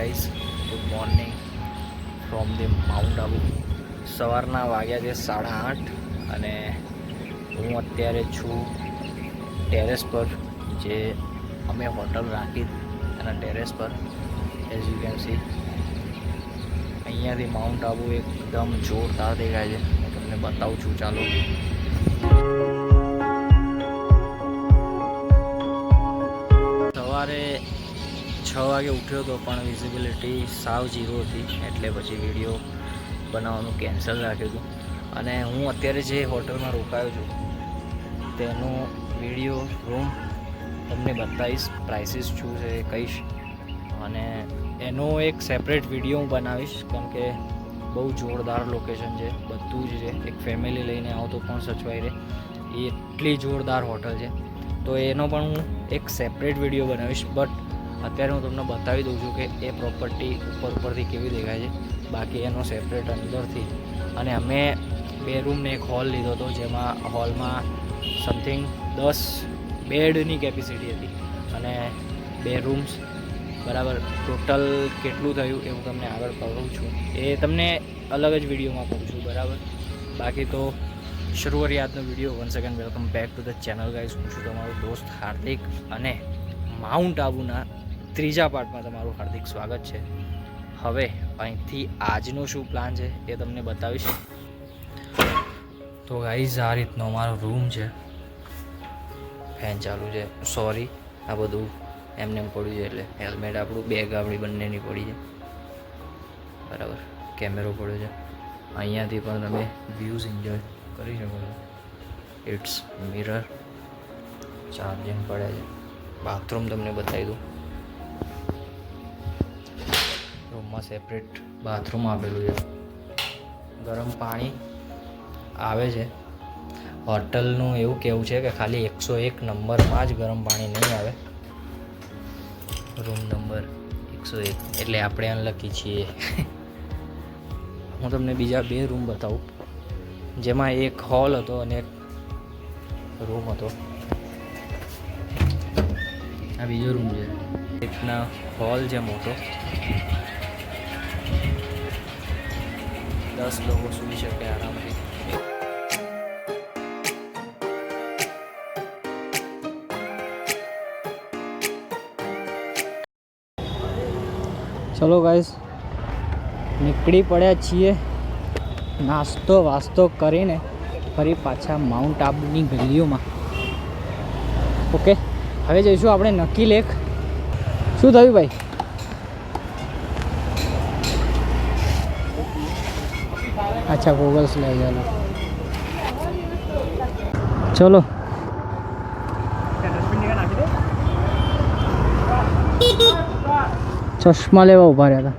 Guys, good morning from the mount Abu. સવારના વાગ્યા છે 8:30 અને હું અત્યારે છું ટેરેસ પર, જે અમે હોટલ રાખી એના ટેરેસ પર. એઝ યુ કેન સી, અહીંયાથી માઉન્ટ આબુ એકદમ જોરદાર દેખાય છે. હું તમને બતાવું છું, ચાલો. સવારે 6 વાગે ઉઠ્યો હતો પણ વિઝિબિલિટી સાવ 0 હતી, એટલે પછી વિડીયો બનાવવાનું કેન્સલ રાખ્યું હતું. અને હું અત્યારે જે હોટલમાં રોકાયો છું તેનો વિડીયો રૂમ તમને બતાવીશ, પ્રાઇસીસ શું છે એ કહીશ, અને એનો એક સેપરેટ વિડીયો હું બનાવીશ, કેમ કે બહુ જોરદાર લોકેશન છે. બધું જ છે, એક ફેમિલી લઈને આવો તો પણ સચવાઈ રહે, એ એટલી જોરદાર હોટલ છે. તો એનો પણ હું એક સેપરેટ વિડીયો બનાવીશ, બટ અત્યારે હું તમને બતાવી દઉં છું કે એ પ્રોપર્ટી ઉપરથી કેવી દેખાય છે. બાકી એનો સેપરેટ અંદરથી. અને અમે 2 રૂમ ને એક હોલ લીધો હતો, જેમાં હોલમાં સમથિંગ 10 બેડની કેપેસિટી હતી અને 2 રૂમ્સ. બરાબર, ટોટલ કેટલું થયું એ હું તમને આગળ કહું છું, એ તમને અલગ જ વિડીયોમાં કહું છું. બરાબર, બાકી તો શરૂઆતનો video. One second, welcome back to the channel guys. હું છું તમારો દોસ્ત હાર્દિક અને માઉન્ટ આબુના 3જા પાર્ટમાં તમારું હાર્દિક સ્વાગત છે. હવે અહીંથી આજનો શું પ્લાન છે એ તમને બતાવીશ. તો ગાઈઝ, આ રીતનો અમારો રૂમ છે. ફેન ચાલુ છે, સોરી આ બધું એમને પડ્યું છે, એટલે હેલ્મેટ આપણું, બેગ આપણી બંનેની પડી છે. બરાબર, કેમેરો પડ્યો છે. અહીંયાથી પણ તમે વ્યૂઝ એન્જોય કરી શકો છો. ઇટ્સ મિરર, ચાર્જિંગ પડે છે. બાથરૂમ તમને બતાવી દઉં. રૂમમાં સેપરેટ બાથરૂમ આપેલું છે. ગરમ પાણી આવે છે. હોટલનું એવું કહેવું છે કે ખાલી 101 નંબરમાં જ ગરમ પાણી નહીં આવે. રૂમ નંબર 101 એટલે આપણે અનલકી છીએ. હું તમને બીજા 2 રૂમ બતાવું, જેમાં એક હોલ હતો અને એક રૂમ હતો. આ બીજો રૂમ છે. એકના હોલ છે મોટો, 10 લોકો સૂઈ શકે આરામથી. ચલો ગાઈસ, નીકળી પડ્યા છીએ નાસ્તો વાસ્તો કરીને ફરી પાછા માઉન્ટ આબુની ગલીઓમાં. ઓકે, હવે જઈશું આપણે નકી લેક. શું થયું ભાઈ? અચ્છા, ગોગલ્સ લઈ ચાલો. ચલો, ચશ્મા લેવા ઉભા રહ્યા હતા.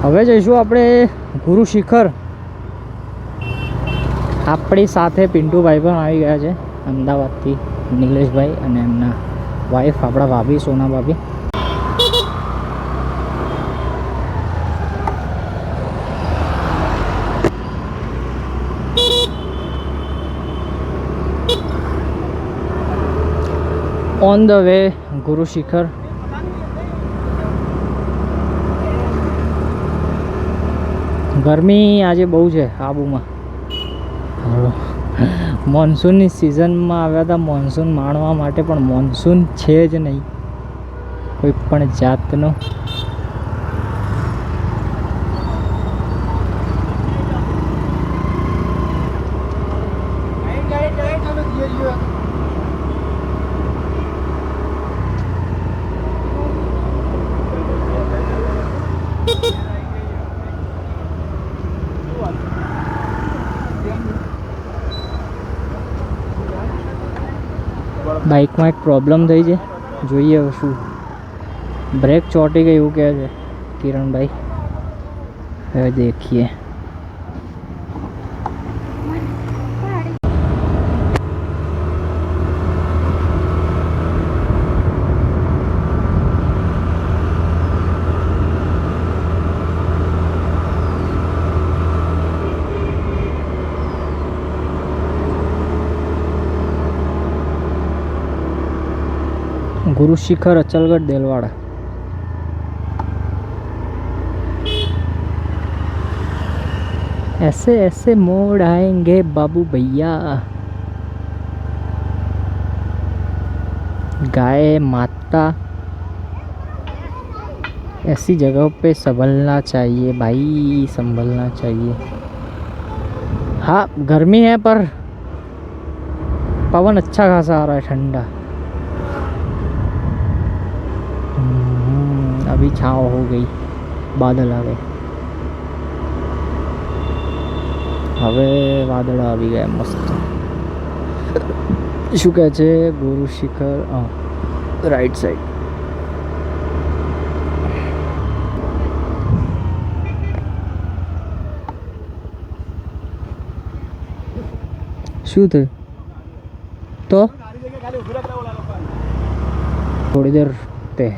હવે જઈશું આપણે ગુરુ શિખર. આપણી સાથે પિન્ટુભાઈ પણ આવી ગયા છે અમદાવાદથી, નિલેશભાઈ અને એમના વાઈફ, આપણા ભાભી સોના ભાભી. ઓન ધ વે ગુરુ શિખર. ગરમી આજે બહુ છે આબુમાં. મોન્સૂનની સિઝનમાં આવ્યા હતા મોન્સૂન માણવા માટે, પણ મોન્સૂન છે જ નહીં કોઈ પણ જાતનો. બાઇકમાં એક પ્રોબ્લેમ થઈ છે, જોઈએ હવે શું. બ્રેક ચોંટી ગઈ એવું કહે છે કિરણભાઈ. હવે દેખીએ. गुरु शिखर अचलगढ़ देलवाड़ा। ऐसे ऐसे मोड़ आएंगे बाबू भैया। गाय माता ऐसी जगहों पे संभलना चाहिए भाई, संभलना चाहिए। हाँ गर्मी है पर पवन अच्छा खासा आ रहा है, ठंडा। अभी छाँव हो गई, बादल आ गए। હવે વાદળા આવી ગયા મસ્ત। શું કહે છે ગુરુ શિખર? હા રાઈટ સાઈડ। શું થયું? તો થોડી દેર તે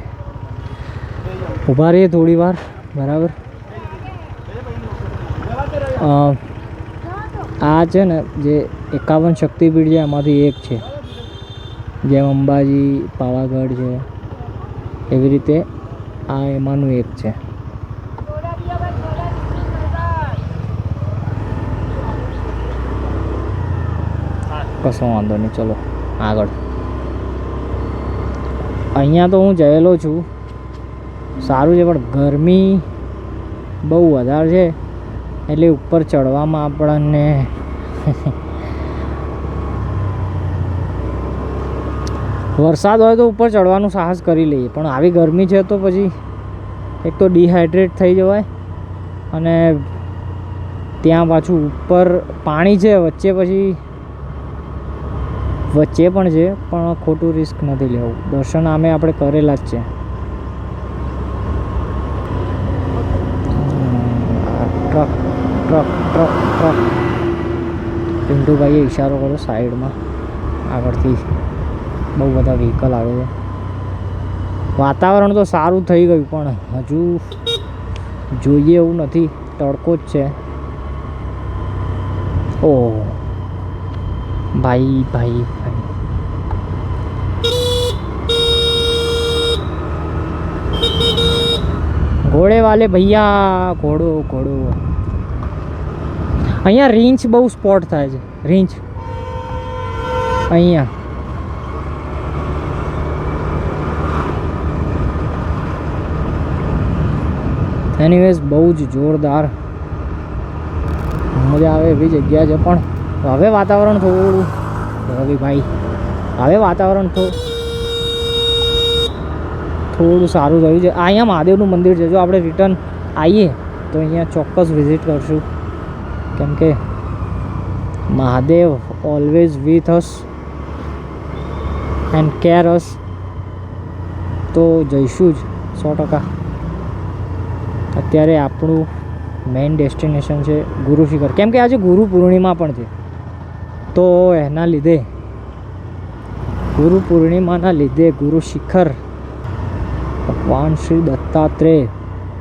ઊભા રહીએ થોડી વાર, બરાબર। આ છે ને જે 51 શક્તિપીઠ છે એમાંથી એક છે, જેમ અંબાજી પાવાગઢ છે એવી રીતે આ એમાંનું એક છે। કશો વાંધો નહીં, ચલો આગળ। અહીંયા તો હું જયેલો છું, સારું છે, પણ ગરમી બહુ વધારે છે એટલે ઉપર ચડવામાં આપણને વરસાદ હોય તો ઉપર ચડવાનું સાહસ કરી લઈએ, પણ આવી ગરમી છે તો પછી એક તો ડિહાઇડ્રેટ થઈ જવાય, અને ત્યાં પાછું ઉપર પાણી છે વચ્ચે, પછી વચ્ચે પણ છે, પણ ખોટું રિસ્ક નથી લેવું। દર્શન આમે આપણે કરેલા જ છે। ટ્રક ટ્રક ટ્રક ટ્રક પિન્ટુભાઈએ ઇશારો કર્યો સાઈડમાં, આગળથી બહુ બધા વ્હીકલ આવે છે। વાતાવરણ તો સારું થઈ ગયું પણ હજુ જોઈએ એવું નથી, તડકો જ છે। ઓહ ભાઈ ભાઈ ભાઈ, ઘોડે વાલે ભૈયા, ઘોડો ઘોડો। અહીંયા રીંછ બહુ સ્પોટ થાય છે, રીંછ અહીંયા। એનીવેઝ બહુ જ જોરદાર મજા આવે એવી જગ્યા છે, પણ હવે વાતાવરણ થોડું રવિભાઈ, હવે વાતાવરણ થોડું સારું થયું છે। અહીંયા મહાદેવનું મંદિર છે, જો આપણે રિટર્ન આવીએ તો અહીંયા ચોક્કસ વિઝિટ કરશું, કેમ કે Mahadev always with us and care us, તો જઈશું જ 100%। અત્યારે આપણું મેઇન ડેસ્ટિનેશન છે ગુરુ શિખર, કેમ કે આજે ગુરુ પૂર્ણિમા પણ છે, તો એના લીધે ગુરુ પૂર્ણિમાના લીધે ગુરુ શિખર ભગવાન શ્રી દત્તાત્રેય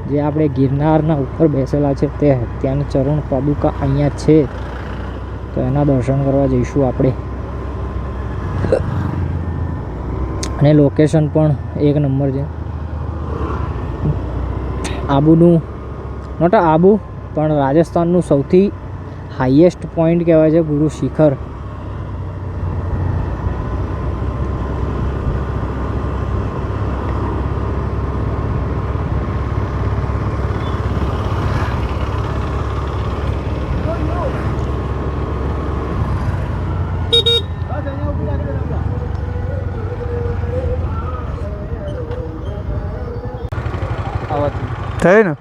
જે આપણે ગિરનારના ઉપર બેસેલા છે તે ત્યાંની ચરણ પાદુકા અહીંયા છે, તો એના દર્શન કરવા જઈશું આપણે। અને લોકેશન પણ એક નંબર છે। આબુનું નોટ આબુ પણ રાજસ્થાનનું સૌથી હાઈએસ્ટ પોઈન્ટ કહેવાય છે ગુરુ શિખર। થયું ને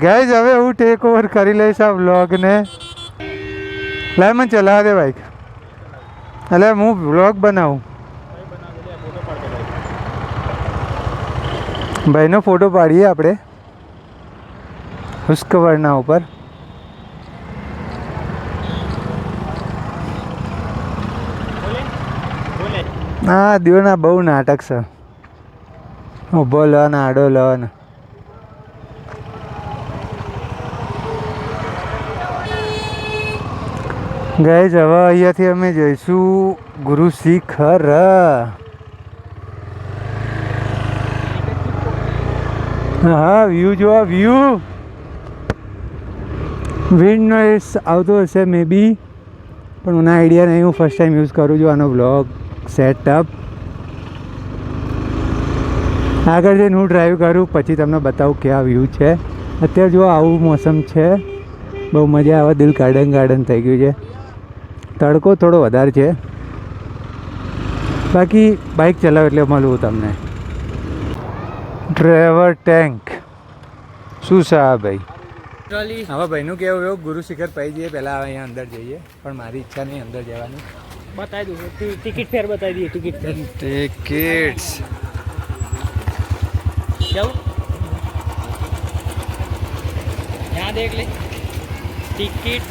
ગાઈઝ, હવે હું ટેક ઓવર કરી લઈશ આ વ્લોગને। લાય મને ચલાવા દે બાઈક, એટલે હું વ્લોગ બનાવું। ભાઈનો ફોટો પાડીએ આપણે હુસ્કવરના ઉપર। હા દિયોના બહુ નાટક છે, ઊભો લો ને આડો લો ને। ગાઈઝ હવે અહીંયાથી અમે જઈશું ગુરુ શિખર। હા વ્યૂ જો વ્યૂ વિન્ડ નોઇસ આવતો હશે મે બી, પણ મને આઈડિયા નહીં. હું ફર્સ્ટ ટાઈમ યુઝ કરું છું આનો બ્લોગ સેટઅપ. આગળ જઈને હું ડ્રાઈવ કરું પછી તમને બતાવું કેવા વ્યૂ છે. અત્યારે જો આવું મોસમ છે, બહુ મજા આવે. દિલ ગાર્ડન ગાર્ડન થઈ ગયું છે. તડકો થોડો વધારે છે, બાકી બાઇક ચલાવ એટલે મળવું તમને. ડ્રાઈવર ટેન્ક શું છે આ ભાઈ? હવે ભાઈનું કેવું એવું ગુરુ શિખર પાઈ જઈએ, પહેલાં અહીંયા અંદર જઈએ, પણ મારી ઈચ્છા નહીં અંદર જવાની. બતાવી દઉં, ટિકિટ ફેર બતાવી દઈએ. ટિકિટ્સ કેવું यहाँ देख ले टिकट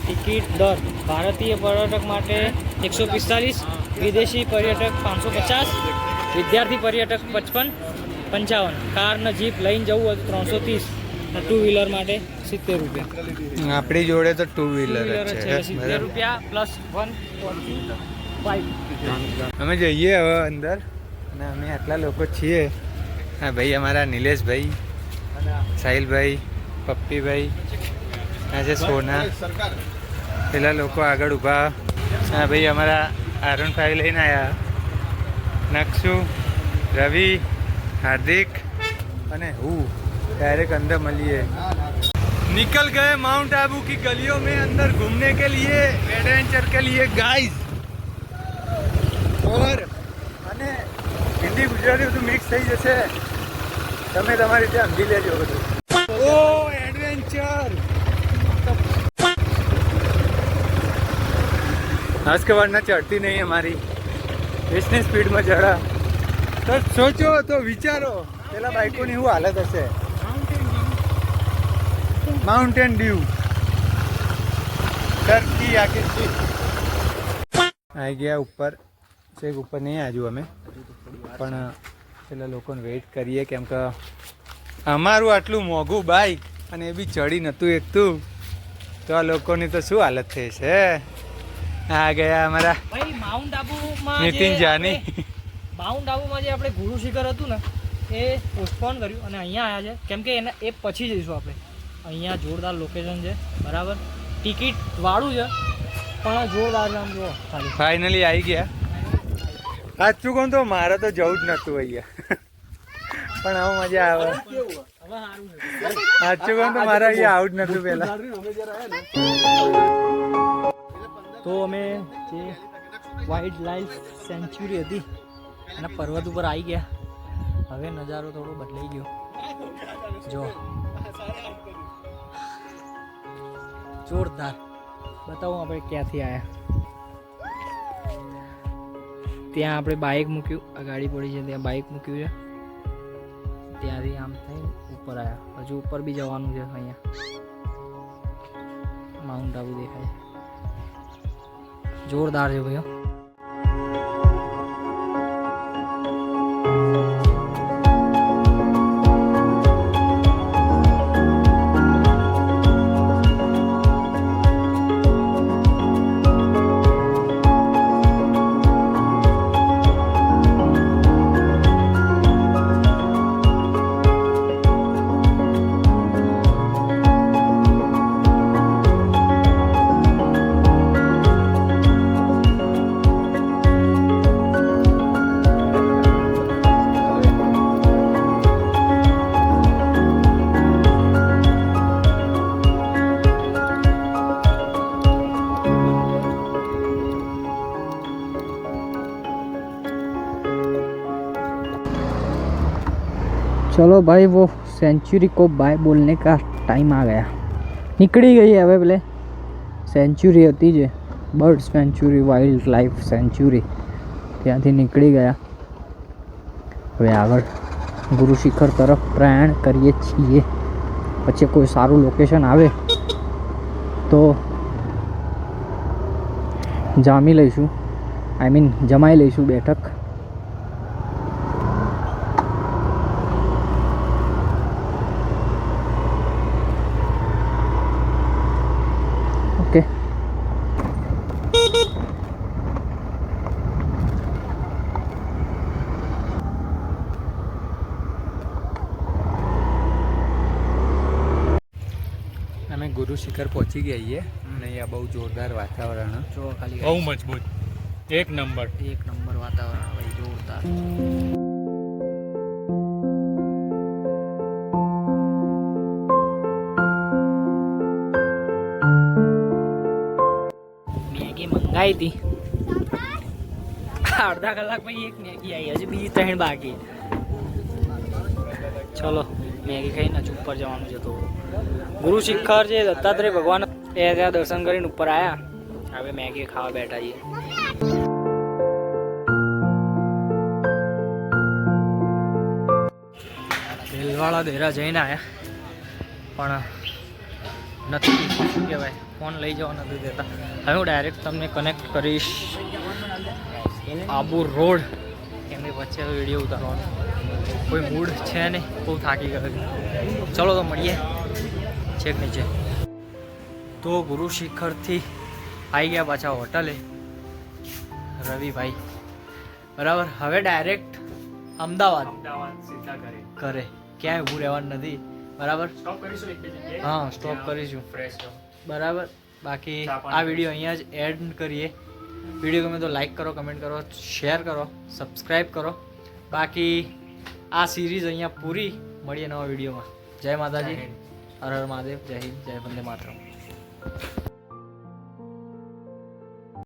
टिकट दर भारतीय पर्यटक માટે 145, વિદેશી પર્યટક 550, વિદ્યાર્થી પર્યટક 55, 55, કાર ને જીપ લઈને જવું હોય તો 330, ટુ વ્હીલર માટે 70 રૂપિયા. આપણી જોડે તો ટુ વ્હીલર છે છે 70 રૂપિયા પ્લસ 145. અમે જઈએ હવે અંદર, અને અમે આટલા લોકો છીએ. હા ભાઈ અમારા નિલેશભાઈ, સાહિલભાઈ, પપ્પીભાઈ, આ છે સોના, પેલા લોકો આગળ ઊભા. હા ભાઈ અમારા આરુણભાઈ લઈને આવ્યા, નક્ષુ, રવિ, हार्दिक અને હું डायरेक्ट अंदर મળીએ. निकल गए माउंट आबू की गलियों में अंदर घूमने के लिए, एडवेंचर के लिए गाइस. और અને હિન્દી ગુજરાતી બધું મિક્સ થઈ જશે, તમે તમારી રીતે સમજી લેજો બધું. ઓ એડવેન્ચર आज के बाद ना चढ़ती नहीं हमारी, इसने स्पीड में चढ़ा. तो सोचो तो विचारो પેલા બાઇકોની શું હાલત હશે. માઉન્ટેન ડ્યુ ટર્કી આખી આવી ગયા ઉપર. છેક ઉપર નહીં આજુ અમે, પણ પેલા લોકોને વેઇટ કરીએ, કેમ કે અમારું આટલું મોંઘું બાઇક અને એ બી ચડી નહોતું એકતું, તો આ લોકોની તો શું હાલત થઈ છે. આ ગયા અમારા ભાઈ માઉન્ટ આબુમાં નીતિન જાની. માઉન્ટ આબુમાં જે આપણે ગુરુ શિખર હતું ને એ પોસ્ટપોન કર્યું અને અહીંયા આવ્યા છે, કેમ કે એના એ પછી જઈશું આપણે. અહીંયા જોરદાર લોકેશન છે, બરાબર. ટિકિટ વાળું છે પણ જોરદાર આમ જુઓ ખાલી. ફાઇનલી આવી ગયા. સાચું કહું તો મારે તો જવું જ નહોતું અહીંયા, પણ હવે મજા આવે. સાચું કહું તો મારે અહીંયા આવું જ નહોતું પહેલાં. તો અમે જે વાઇલ્ડ લાઈફ સેન્ચ્યુરી હતી એના પર્વત ઉપર આવી ગયા. હવે નજારો થોડો બદલાઈ ગયો, જો જોરદાર. બતાવું આપણે ક્યાંથી આવ્યા. ત્યાં આપણે બાઇક મૂક્યું, આ ગાડી પડી છે ત્યાં બાઇક મૂક્યું છે, ત્યાંથી આમ થઈ ઉપર આવ્યા. હજુ ઉપર બી જવાનું છે. અહીંયા માઉન્ટ આબુ દેખાય, જોરદાર છે ભાઈઓ. चलो भाई वो सेंचुरी को बाय बोलने का टाइम आ गया. નીકળી ગઈ હવે પેલે સેન્ચુરી હતી જે bird sanctuary, wildlife sanctuary, ત્યાંથી નીકળી ગયા. હવે આગળ ગુરુ શિખર તરફ પ્રયાણ કરીએ છીએ. પછી કોઈ સારું લોકેશન આવે તો જામી લઈશું, આઈ મીન જમાઈ લઈશું બેઠક. ઓકે. ગુરુ શિખર પહોંચી ગયા છીએ અને અહીંયા બહુ જોરદાર વાતાવરણ. જો ખાલી બહુ મજબૂત, એક નંબર. એક નંબર વાતાવરણ ભાઈ, જોરદાર. મેગી મંગાવી હતી, અડધા કલાક પછી એક મેગી આવી, હજી બીજી 3 બાકી. ચલો મેગી ખાઈને હજુ ઉપર જવાનું છે. તો ગુરુ શિખર છે દત્તાત્રેય ભગવાન, એ ત્યાં દર્શન કરીને ઉપર આવ્યા. હવે મેગી ખાવા બેઠા છીએ. ભીલવાળા દેરા જઈને આવ્યા પણ નથી, શું કહેવાય, ફોન લઈ જવા નથી દેતા. હવે હું ડાયરેક્ટ તમને કનેક્ટ કરીશ આબુ રોડ, એમની વચ્ચે વિડીયો ઉતારવાનો કોઈ મૂડ છે નહીં, બહુ થાકી ગયો. ચલો તો મળીએ છેક નીચે. તો ગુરુ શિખરથી આવી ગયા પાછા હોટલે રવિભાઈ, બરાબર. હવે ડાયરેક્ટ અમદાવાદ સીધા ઘરે. ઘરે, ક્યાંય ઊભું રહેવાનું નથી, બરાબર. સ્ટોપ કરીશું એક જગ્યાએ. હા, સ્ટોપ કરીશું, ફ્રેશ રહો. બરાબર. બાકી ચા પાણી આ વિડીયો અહીંયા જ એડ કરીએ. વિડીયો ગમે તો લાઈક કરો, કમેન્ટ કરો, શેર કરો, સબસ્ક્રાઈબ કરો. બાકી આ સિરીઝ અહીંયા પૂરી. મળીએ નવા વિડીયોમાં. જય માતાજી, હર હર મહાદેવ, જય હિન્દ, જય વંદે માતરમ.